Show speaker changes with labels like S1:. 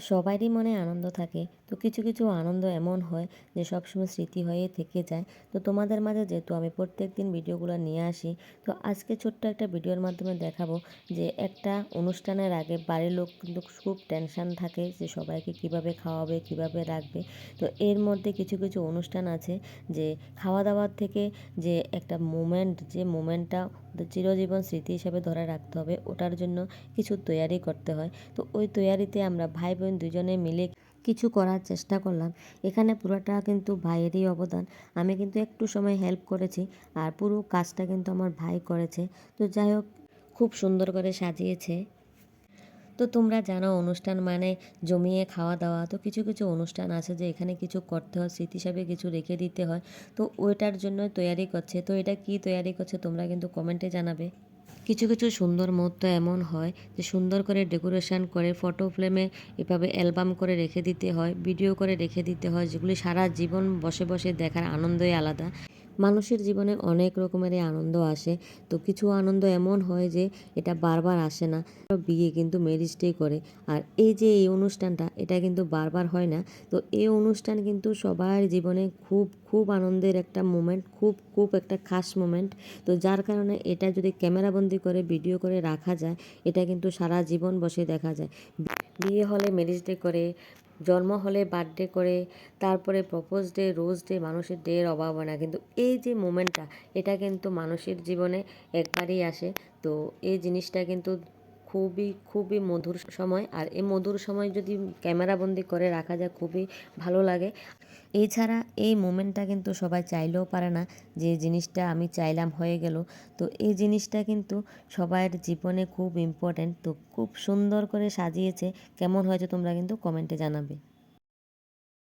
S1: সবারই মনে আনন্দ থাকে, তো কিছু কিছু আনন্দ এমন হয় যে সবসময় স্মৃতি হয়ে থেকে যায়। তো তোমাদের মাঝে যেহেতু আমি প্রত্যেক দিন ভিডিওগুলো নিয়ে আসি, তো আজকে ছোট্ট একটা ভিডিওর মাধ্যমে দেখাবো যে একটা অনুষ্ঠানের আগে বাড়ির লোক কিন্তু খুব টেনশন থাকে যে সবাইকে কিভাবে খাওয়াবে, কিভাবে রাখবে। তো এর মধ্যে কিছু কিছু অনুষ্ঠান আছে যে খাওয়া দাওয়ার থেকে যে একটা মোমেন্ট, যে মোমেন্টটা চিরজীবন স্মৃতি হিসাবে ধরে রাখতে হবে, ওটার জন্য কিছু তৈয়ারি করতে হয়। তো ওই তৈয়ারিতে আমরা ভাই বোন দুজনে মিলে কিছু করার চেষ্টা করলাম। এখানে পুরোটা কিন্তু ভাইয়েরই অবদান। আমি কিন্তু একটু সময় হেল্প করেছি, আর পুরো কাজটা কিন্তু আমার ভাই করেছে। তো যাই হোক, খুব সুন্দর করে সাজিয়েছে। তো তোমরা জানো অনুষ্ঠান মানে জমিয়ে খাওয়া দাওয়া। তো কিছু কিছু অনুষ্ঠান আছে যে এখানে কিছু করতে হয়, স্মৃতি হিসাবে কিছু রেখে দিতে হয়। তো ওইটার জন্য তৈয়ারি করছে। তো এটা কি তৈয়ারি করছে তোমরা কিন্তু কমেন্টে জানাবে। কিছু কিছু সুন্দর মুহূর্ত এমন হয় যে সুন্দর করে ডেকোরেশন করে ফটো ফ্রেমে এভাবে অ্যালবাম করে রেখে দিতে হয়, ভিডিও করে রেখে দিতে হয়, যেগুলি সারা জীবন বসে বসে দেখার আনন্দই আলাদা। মানুষের জীবনে অনেক রকমেরই আনন্দ আসে। তো কিছু আনন্দ এমন হয় যে এটা বারবার আসে না। বিয়ে কিন্তু ম্যারেজ ডে করে, আর এই যে এই অনুষ্ঠানটা, এটা কিন্তু বারবার হয় না। তো এই অনুষ্ঠান কিন্তু সবার জীবনে খুব খুব আনন্দের একটা মোমেন্ট, খুব খুব একটা খাস মোমেন্ট। তো যার কারণে এটা যদি ক্যামেরাবন্দি করে ভিডিও করে রাখা যায়, এটা কিন্তু সারা জীবন বসে দেখা যায়। বিয়ে হলে ম্যারেজ ডে করে, জন্ম হলে বার্থডে করে, তারপরে প্রপোজ ডে, রোজ ডে, মানুষের ডে এর অভাব হয় না। কিন্তু এই যে মোমেন্টটা, এটা কিন্তু মানুষের জীবনে একবারই আসে। তো এই জিনিসটা কিন্তু খুবই খুবই মধুর সময়, আর এই মধুর সময় যদি ক্যামেরাবন্দি করে রাখা যায় খুবই ভালো লাগে। এছাড়া এই মোমেন্টটা কিন্তু সবাই চাইলেও পারে না যে জিনিসটা আমি চাইলাম হয়ে গেল। তো এই জিনিসটা কিন্তু সবার জীবনে খুব ইম্পর্ট্যান্ট। তো খুব সুন্দর করে সাজিয়েছে। কেমন হয়েছে তোমরা কিন্তু কমেন্টে জানাবে।